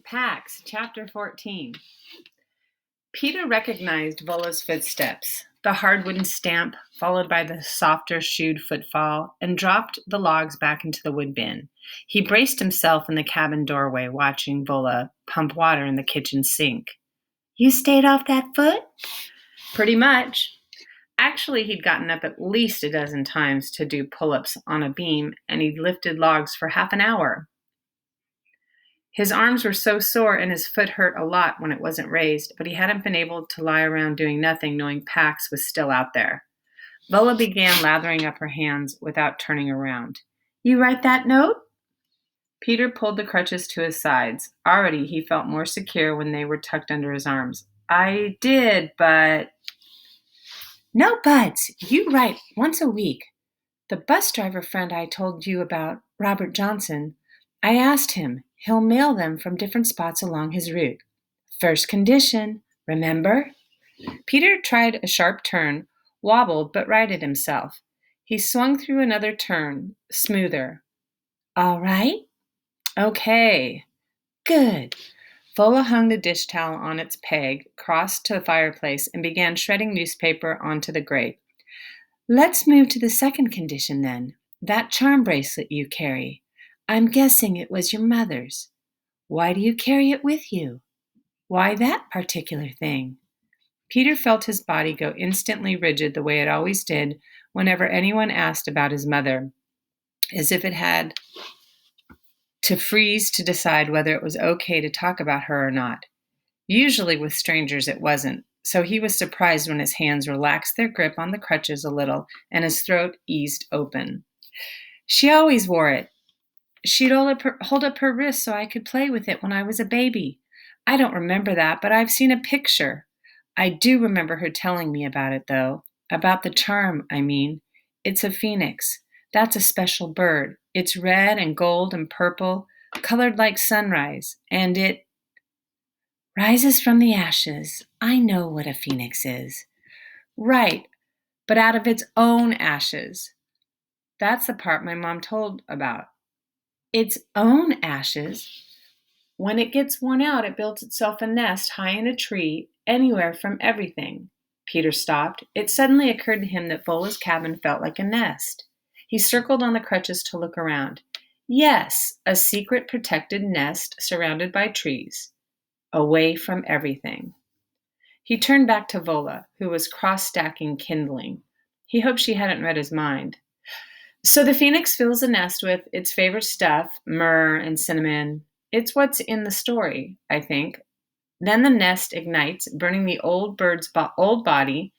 Pax Chapter 14. Peter recognized Vola's footsteps, the hard wooden stamp, followed by the softer shoed footfall, and dropped the logs back into the wood bin. He braced himself in the cabin doorway, watching Vola pump water in the kitchen sink. "You stayed off that foot?" "Pretty much." Actually, he'd gotten up at least a dozen times to do pull-ups on a beam, and he'd lifted logs for half an hour. His arms were so sore and his foot hurt a lot when it wasn't raised, but he hadn't been able to lie around doing nothing, knowing Pax was still out there. Vola began lathering up her hands without turning around. "You write that note?" Peter pulled the crutches to his sides. Already he felt more secure when they were tucked under his arms. "I did, but..." "No buts. You write once a week. The bus driver friend I told you about, Robert Johnson, I asked him. He'll mail them from different spots along his route. First condition, remember?" Peter tried a sharp turn, wobbled, but righted himself. He swung through another turn, smoother. "All right?" "Okay." "Good." Vola hung the dish towel on its peg, crossed to the fireplace, and began shredding newspaper onto the grate. "Let's move to the second condition then. That charm bracelet you carry. I'm guessing it was your mother's. Why do you carry it with you? Why that particular thing?" Peter felt his body go instantly rigid the way it always did whenever anyone asked about his mother, as if it had to freeze to decide whether it was okay to talk about her or not. Usually with strangers it wasn't, so he was surprised when his hands relaxed their grip on the crutches a little and his throat eased open. "She always wore it. She'd hold up her wrist so I could play with it when I was a baby. I don't remember that, but I've seen a picture. I do remember her telling me about it, though. About the charm, I mean. It's a phoenix. That's a special bird. It's red and gold and purple, colored like sunrise, and it rises from the ashes. I know what a phoenix is." "Right, but out of its own ashes." That's the part my mom told about. "Its own ashes?" "When it gets worn out, it builds itself a nest high in a tree, anywhere from everything." Peter stopped. It suddenly occurred to him that Vola's cabin felt like a nest. He circled on the crutches to look around. Yes, a secret protected nest surrounded by trees. Away from everything. He turned back to Vola, who was cross-stacking kindling. He hoped she hadn't read his mind. "So the phoenix fills the nest with its favorite stuff, myrrh and cinnamon. It's what's in the story, I think. Then the nest ignites, burning the old bird's old body,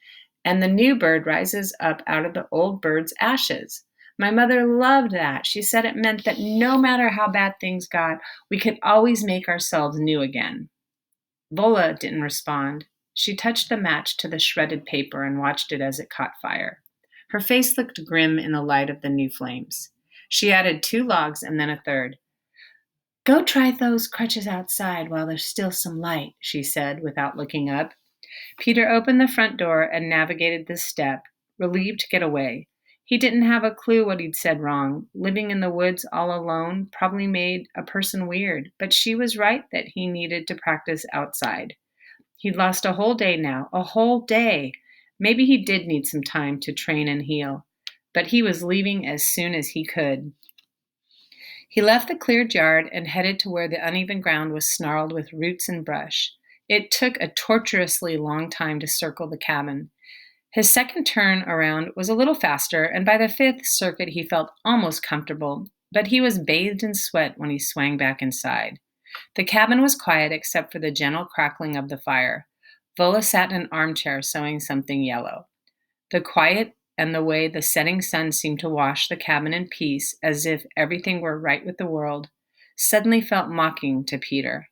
and the new bird rises up out of the old bird's ashes. My mother loved that. She said it meant that no matter how bad things got, we could always make ourselves new again." Vola didn't respond. She touched the match to the shredded paper and watched it as it caught fire. Her face looked grim in the light of the new flames. She added 2 logs and then a third. "Go try those crutches outside while there's still some light," she said without looking up. Peter opened the front door and navigated the step, relieved to get away. He didn't have a clue what he'd said wrong. Living in the woods all alone probably made a person weird, but she was right that he needed to practice outside. He'd lost a whole day now, a whole day. Maybe he did need some time to train and heal, but he was leaving as soon as he could. He left the cleared yard and headed to where the uneven ground was snarled with roots and brush. It took a tortuously long time to circle the cabin. His second turn around was a little faster, and by the 5th circuit he felt almost comfortable, but he was bathed in sweat when he swang back inside. The cabin was quiet except for the gentle crackling of the fire. Vola sat in an armchair sewing something yellow. The quiet and the way the setting sun seemed to wash the cabin in peace, as if everything were right with the world, suddenly felt mocking to Peter.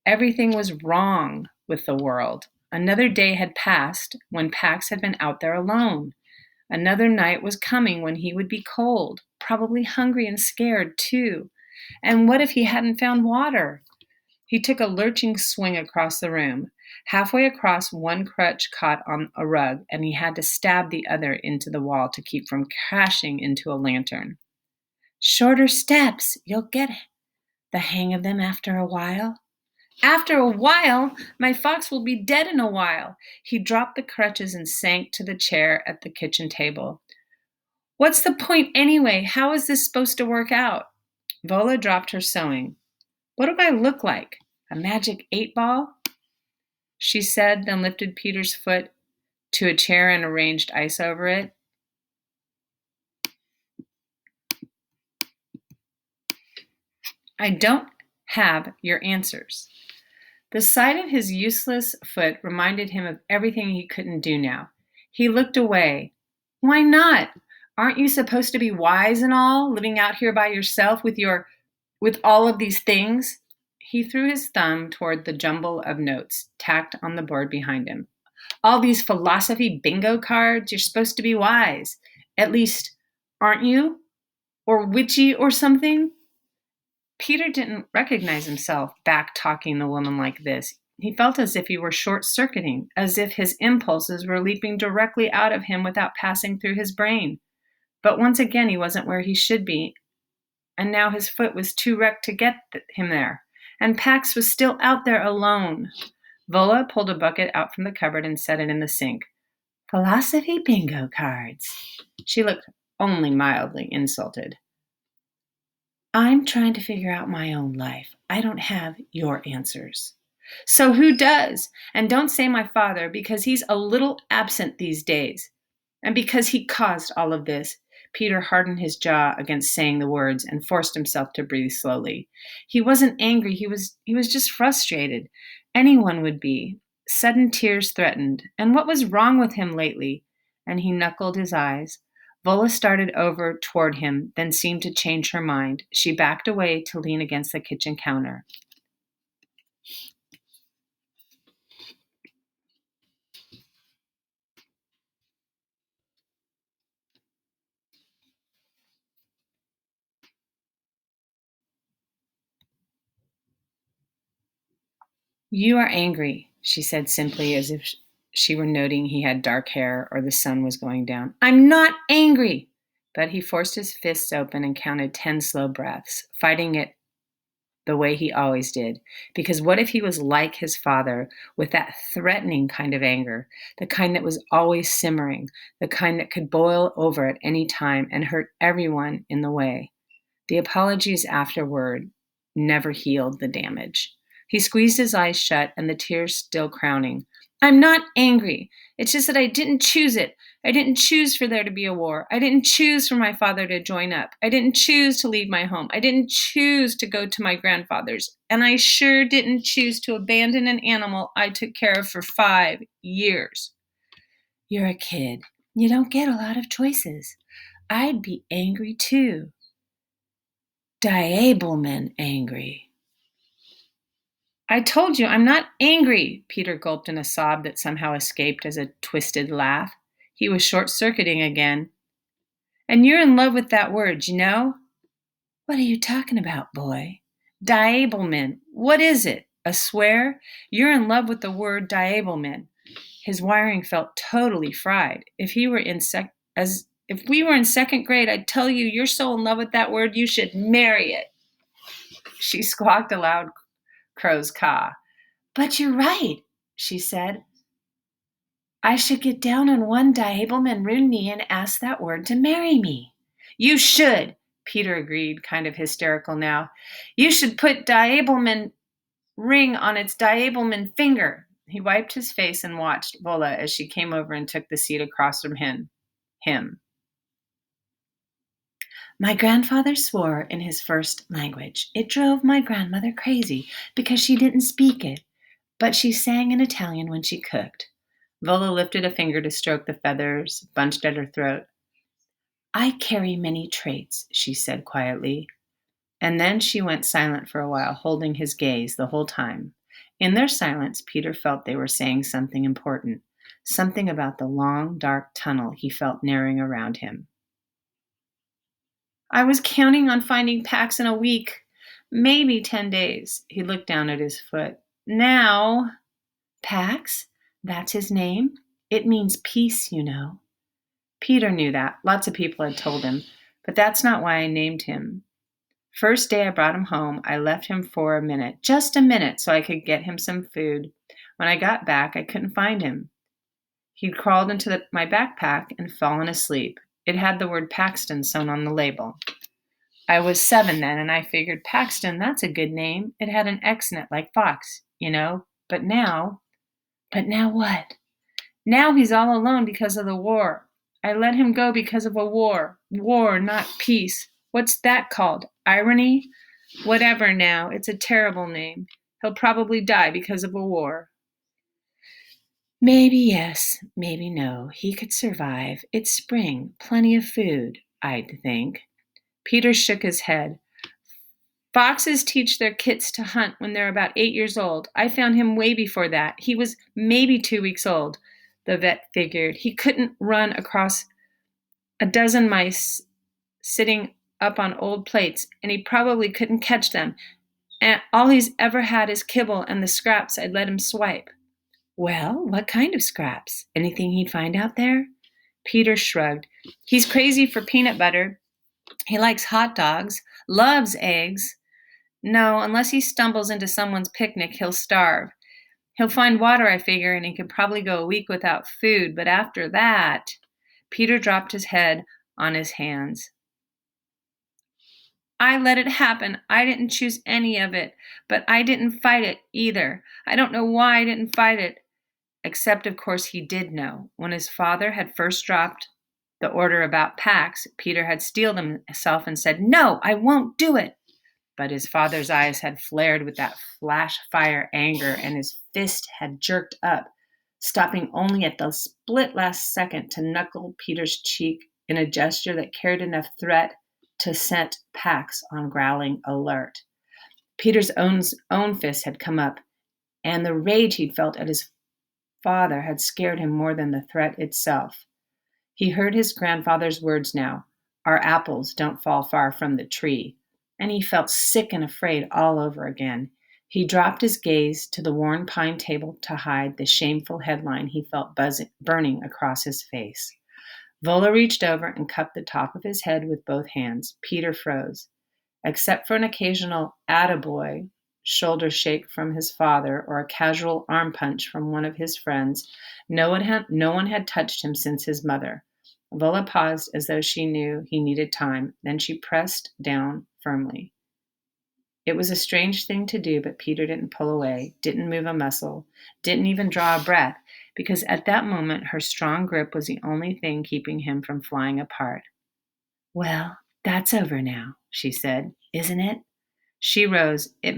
Everything was wrong with the world. Another day had passed when Pax had been out there alone. Another night was coming when he would be cold, probably hungry and scared too. And what if he hadn't found water? He took a lurching swing across the room. Halfway across, one crutch caught on a rug, and he had to stab the other into the wall to keep from crashing into a lantern. "Shorter steps, you'll get the hang of them after a while. After a while? My fox will be dead in a while. He dropped the crutches and sank to the chair at the kitchen table. What's the point anyway? How is this supposed to work out? Vola dropped her sewing. What do I look like? A magic 8-ball? She said, then lifted Peter's foot to a chair and arranged ice over it. I don't have your answers. The sight of his useless foot reminded him of everything he couldn't do now. He looked away. Why not? Aren't you supposed to be wise and all, living out here by yourself with all of these things? He threw his thumb toward the jumble of notes tacked on the board behind him. All these philosophy bingo cards, you're supposed to be wise. At least, aren't you? Or witchy or something? Peter didn't recognize himself back-talking the woman like this. He felt as if he were short-circuiting, as if his impulses were leaping directly out of him without passing through his brain. But once again, he wasn't where he should be, and now his foot was too wrecked to get him there. And Pax was still out there alone. Vola pulled a bucket out from the cupboard and set it in the sink. Philosophy bingo cards. She looked only mildly insulted. I'm trying to figure out my own life. I don't have your answers. So who does? And don't say my father, because he's a little absent these days. And because he caused all of this. Peter hardened his jaw against saying the words and forced himself to breathe slowly. He wasn't angry. He was just frustrated. Anyone would be. Sudden tears threatened. And what was wrong with him lately? And he knuckled his eyes. Vola started over toward him, then seemed to change her mind. She backed away to lean against the kitchen counter. You are angry, she said simply, as if she were noting he had dark hair or the sun was going down. I'm not angry! But he forced his fists open and counted 10 slow breaths, fighting it the way he always did. Because what if he was like his father, with that threatening kind of anger, the kind that was always simmering, the kind that could boil over at any time and hurt everyone in the way? The apologies afterward never healed the damage. He squeezed his eyes shut and the tears still crowning. I'm not angry. It's just that I didn't choose it. I didn't choose for there to be a war. I didn't choose for my father to join up. I didn't choose to leave my home. I didn't choose to go to my grandfather's. And I sure didn't choose to abandon an animal I took care of for 5 years. You're a kid. You don't get a lot of choices. I'd be angry too. Diableman angry. I told you, I'm not angry, Peter gulped in a sob that somehow escaped as a twisted laugh. He was short-circuiting again. And you're in love with that word, you know? What are you talking about, boy? Diableman. What is it? A swear? You're in love with the word diableman. His wiring felt totally fried. If we were in second grade, I'd tell you you're so in love with that word you should marry it. She squawked a loud crow's caw. But you're right, she said. I should get down on one diableman rude knee and ask that word to marry me. You should, Peter agreed, kind of hysterical now. You should put diableman ring on its diableman finger. He wiped his face and watched Vola as she came over and took the seat across from him. My grandfather swore in his first language. It drove my grandmother crazy because she didn't speak it, but she sang in Italian when she cooked. Vola lifted a finger to stroke the feathers bunched at her throat. I carry many traits, she said quietly. And then she went silent for a while, holding his gaze the whole time. In their silence, Peter felt they were saying something important, something about the long, dark tunnel he felt narrowing around him. I was counting on finding Pax in a week, maybe 10 days. He looked down at his foot. Now, Pax? That's his name? It means peace, you know. Peter knew that. Lots of people had told him. But that's not why I named him. First day I brought him home, I left him for a minute, just a minute, so I could get him some food. When I got back, I couldn't find him. He'd crawled into my backpack and fallen asleep. It had the word Paxton sewn on the label. I was 7 then, and I figured, Paxton, that's a good name. It had an X in it, like Fox, you know. But now what? Now he's all alone because of the war. I let him go because of a war. War, not peace. What's that called? Irony? Whatever now. It's a terrible name. He'll probably die because of a war. Maybe yes, maybe no. He could survive. It's spring. Plenty of food, I'd think. Peter shook his head. Foxes teach their kits to hunt when they're about 8 years old. I found him way before that. He was maybe 2 weeks old, the vet figured. He couldn't run across a dozen mice sitting up on old plates, and he probably couldn't catch them. And all he's ever had is kibble and the scraps I'd let him swipe. Well, what kind of scraps? Anything he'd find out there? Peter shrugged. He's crazy for peanut butter. He likes hot dogs, loves eggs. No, unless he stumbles into someone's picnic, he'll starve. He'll find water, I figure, and he could probably go a week without food. But after that, Peter dropped his head on his hands. I let it happen. I didn't choose any of it, but I didn't fight it either. I don't know why I didn't fight it. Except, of course, he did know. When his father had first dropped the order about Pax, Peter had steeled himself and said, No, I won't do it. But his father's eyes had flared with that flash fire anger, and his fist had jerked up, stopping only at the split last second to knuckle Peter's cheek in a gesture that carried enough threat to set Pax on growling alert. Peter's own fist had come up, and the rage he'd felt at his father had scared him more than the threat itself. He heard his grandfather's words now, Our apples don't fall far from the tree, and he felt sick and afraid all over again. He dropped his gaze to the worn pine table to hide the shameful headline he felt burning across his face. Vola reached over and cupped the top of his head with both hands. Peter froze. Except for an occasional attaboy shoulder shake from his father or a casual arm punch from one of his friends, no one had touched him since his mother. Vola paused as though she knew he needed time. Then she pressed down firmly. It was a strange thing to do, but Peter didn't pull away, didn't move a muscle, didn't even draw a breath, because at that moment her strong grip was the only thing keeping him from flying apart. Well, that's over now, she said, isn't it? She rose. I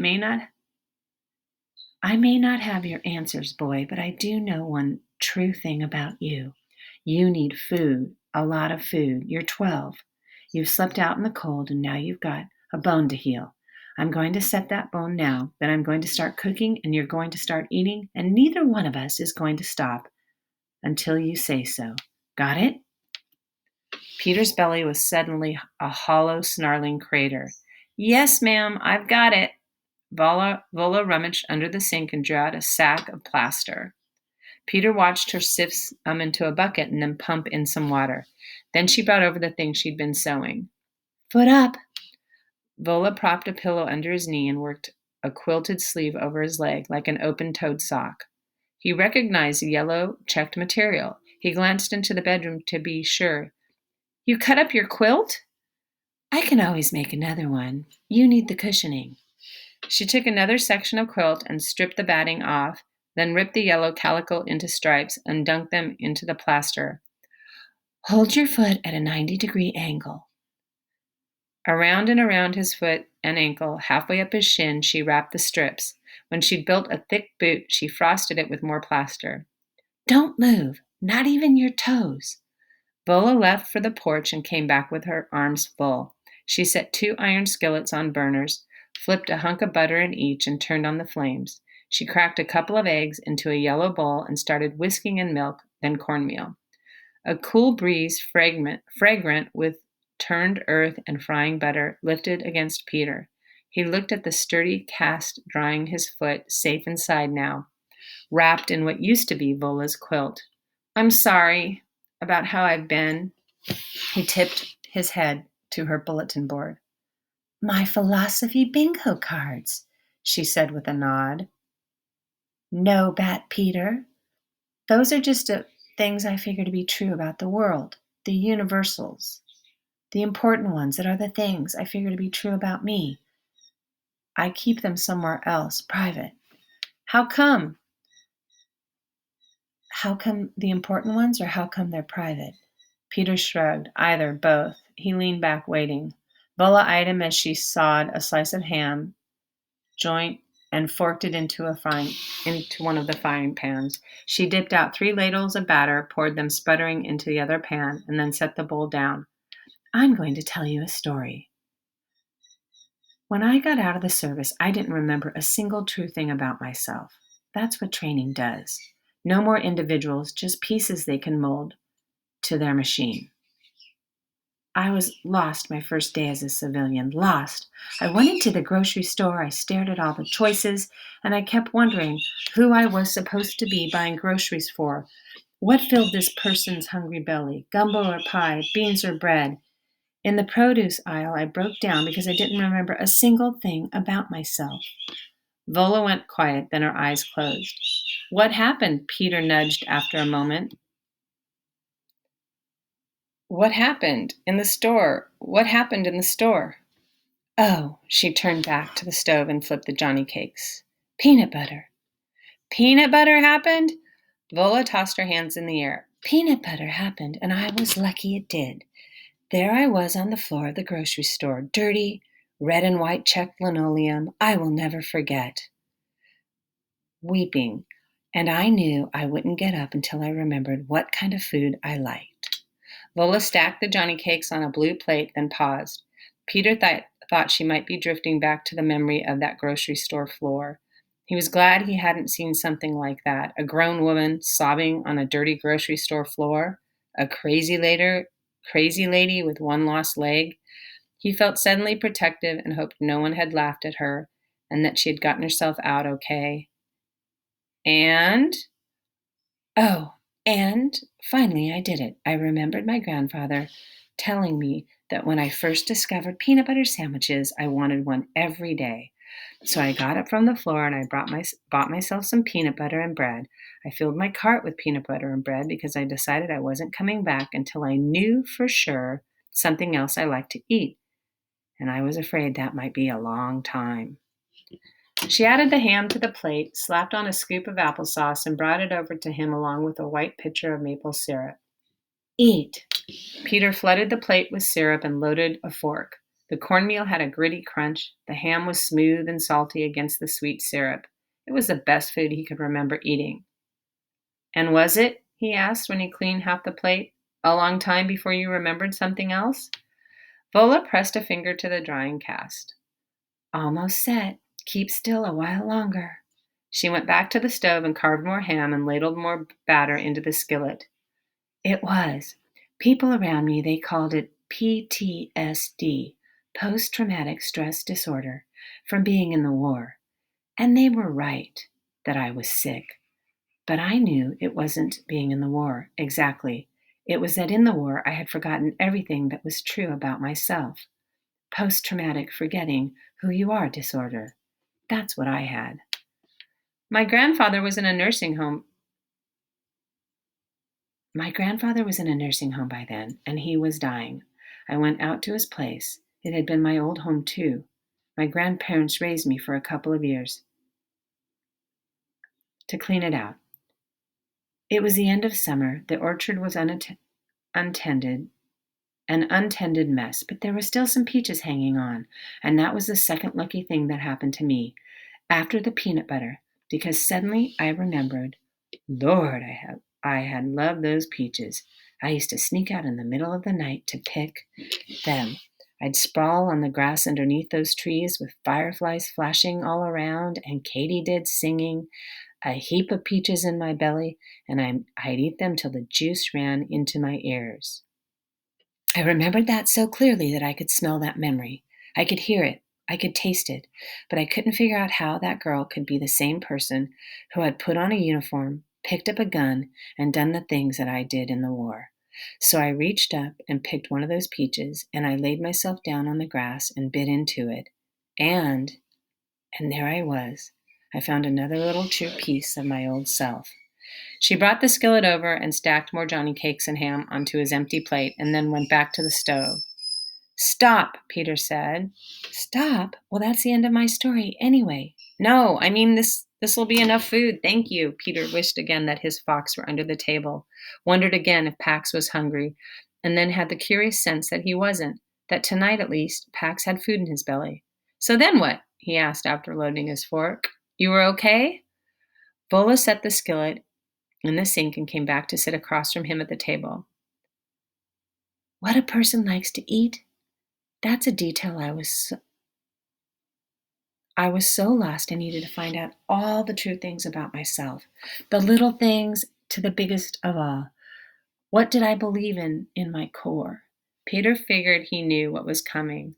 may not have your answers, boy, but I do know one true thing about you. You need food, a lot of food. You're 12. You've slept out in the cold, and now you've got a bone to heal. I'm going to set that bone now, then I'm going to start cooking, and you're going to start eating, and neither one of us is going to stop until you say so. Got it? Peter's belly was suddenly a hollow, snarling crater. Yes, ma'am, I've got it. Vola rummaged under the sink and drew out a sack of plaster. Peter watched her sift some into a bucket and then pump in some water. Then she brought over the thing she'd been sewing. Foot up. Vola propped a pillow under his knee and worked a quilted sleeve over his leg like an open-toed sock. He recognized the yellow checked material. He glanced into the bedroom to be sure. You cut up your quilt? I can always make another one. You need the cushioning. She took another section of quilt and stripped the batting off, then ripped the yellow calico into stripes and dunked them into the plaster. Hold your foot at a 90-degree angle. Around and around his foot and ankle, halfway up his shin, she wrapped the strips. When she'd built a thick boot, she frosted it with more plaster. Don't move, not even your toes. Vola left for the porch and came back with her arms full. She set 2 iron skillets on burners, flipped a hunk of butter in each, and turned on the flames. She cracked a couple of eggs into a yellow bowl and started whisking in milk, then cornmeal. A cool breeze, fragrant with turned earth and frying butter, lifted against Peter. He looked at the sturdy cast drying his foot, safe inside now, wrapped in what used to be Vola's quilt. I'm sorry about how I've been. He tipped his head to her bulletin board. My philosophy bingo cards, she said with a nod. No, Bat Peter. Those are just things I figure to be true about the world, the universals, the important ones that are the things I figure to be true about me. I keep them somewhere else, private. How come? How come the important ones, or how come they're private? Peter shrugged. Either, both. He leaned back, waiting. Vola eyed him as she sawed a slice of ham joint and forked it into one of the frying pans. She dipped out 3 ladles of batter, poured them sputtering into the other pan, and then set the bowl down. I'm going to tell you a story. When I got out of the service, I didn't remember a single true thing about myself. That's what training does. No more individuals, just pieces they can mold to their machine. I was lost my first day as a civilian. Lost. I went into the grocery store, I stared at all the choices, and I kept wondering who I was supposed to be buying groceries for. What filled this person's hungry belly? Gumbo or pie, beans or bread? In the produce aisle, I broke down because I didn't remember a single thing about myself. Vola went quiet, then her eyes closed. What happened? Peter nudged after a moment. What happened in the store? What happened in the store? Oh, she turned back to the stove and flipped the Johnny cakes. Peanut butter. Peanut butter happened? Vola tossed her hands in the air. Peanut butter happened, and I was lucky it did. There I was on the floor of the grocery store, dirty, red and white checked linoleum. I will never forget. Weeping, and I knew I wouldn't get up until I remembered what kind of food I liked. Vola stacked the Johnny cakes on a blue plate, then paused. Peter thought she might be drifting back to the memory of that grocery store floor. He was glad he hadn't seen something like that, a grown woman sobbing on a dirty grocery store floor, a crazy lady with one lost leg. He felt suddenly protective and hoped no one had laughed at her and that she had gotten herself out okay. And finally I did it. I remembered my grandfather telling me that when I first discovered peanut butter sandwiches, I wanted one every day. So I got up from the floor and I bought myself some peanut butter and bread. I filled my cart with peanut butter and bread because I decided I wasn't coming back until I knew for sure something else I liked to eat. And I was afraid that might be a long time. She added the ham to the plate, slapped on a scoop of applesauce, and brought it over to him along with a white pitcher of maple syrup. Eat. Peter flooded the plate with syrup and loaded a fork. The cornmeal had a gritty crunch. The ham was smooth and salty against the sweet syrup. It was the best food he could remember eating. And was it? He asked when he cleaned half the plate. A long time before you remembered something else? Vola pressed a finger to the drying cast. Almost set. Keep still a while longer. She went back to the stove and carved more ham and ladled more batter into the skillet. It was. People around me, they called it PTSD, post-traumatic stress disorder, from being in the war. And they were right that I was sick. But I knew it wasn't being in the war, exactly. It was that in the war I had forgotten everything that was true about myself. Post-traumatic forgetting who you are disorder. That's what I had. My grandfather was in a nursing home by then, and he was dying. I went out to his place. It had been my old home, too. My grandparents raised me for a couple of years to clean it out. It was the end of summer. The orchard was untended, an untended mess, but there were still some peaches hanging on, and that was the second lucky thing that happened to me, after the peanut butter, because suddenly I remembered, Lord, I had loved those peaches. I used to sneak out in the middle of the night to pick them. I'd sprawl on the grass underneath those trees with fireflies flashing all around and katydid singing, a heap of peaches in my belly, and I'd eat them till the juice ran into my ears. I remembered that so clearly that I could smell that memory. I could hear it. I could taste it. But I couldn't figure out how that girl could be the same person who had put on a uniform, picked up a gun, and done the things that I did in the war. So I reached up and picked one of those peaches, and I laid myself down on the grass and bit into it. And there I was. I found another little true piece of my old self. She brought the skillet over and stacked more Johnny cakes and ham onto his empty plate and then went back to the stove. Stop, Peter said. Stop? Well, that's the end of my story anyway. No, I mean this will be enough food, thank you. Peter wished again that his fox were under the table, wondered again if Pax was hungry, and then had the curious sense that he wasn't, that tonight at least Pax had food in his belly. So then what? He asked after loading his fork. You were okay? Vola set the skillet in the sink and came back to sit across from him at the table. What a person likes to eat. That's a detail I was so lost I needed to find out all the true things about myself, the little things to the biggest of all. What did I believe in my core? Peter figured he knew what was coming.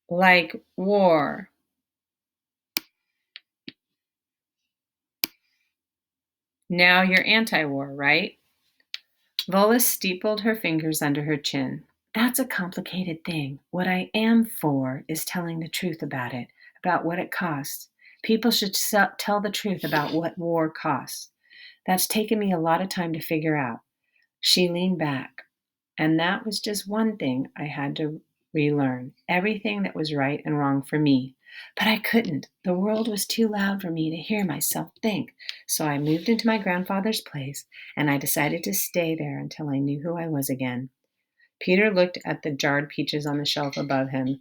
Like war. Now you're anti-war, right? Vola steepled her fingers under her chin. That's a complicated thing. What I am for is telling the truth about it, about what it costs. People should tell the truth about what war costs. That's taken me a lot of time to figure out. She leaned back, and that was just one thing I had to relearn. Everything that was right and wrong for me. But I couldn't. The world was too loud for me to hear myself think. So I moved into my grandfather's place, and I decided to stay there until I knew who I was again. Peter looked at the jarred peaches on the shelf above him,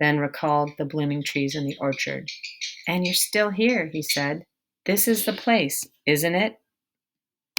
then recalled the blooming trees in the orchard. And you're still here, he said. This is the place, isn't it?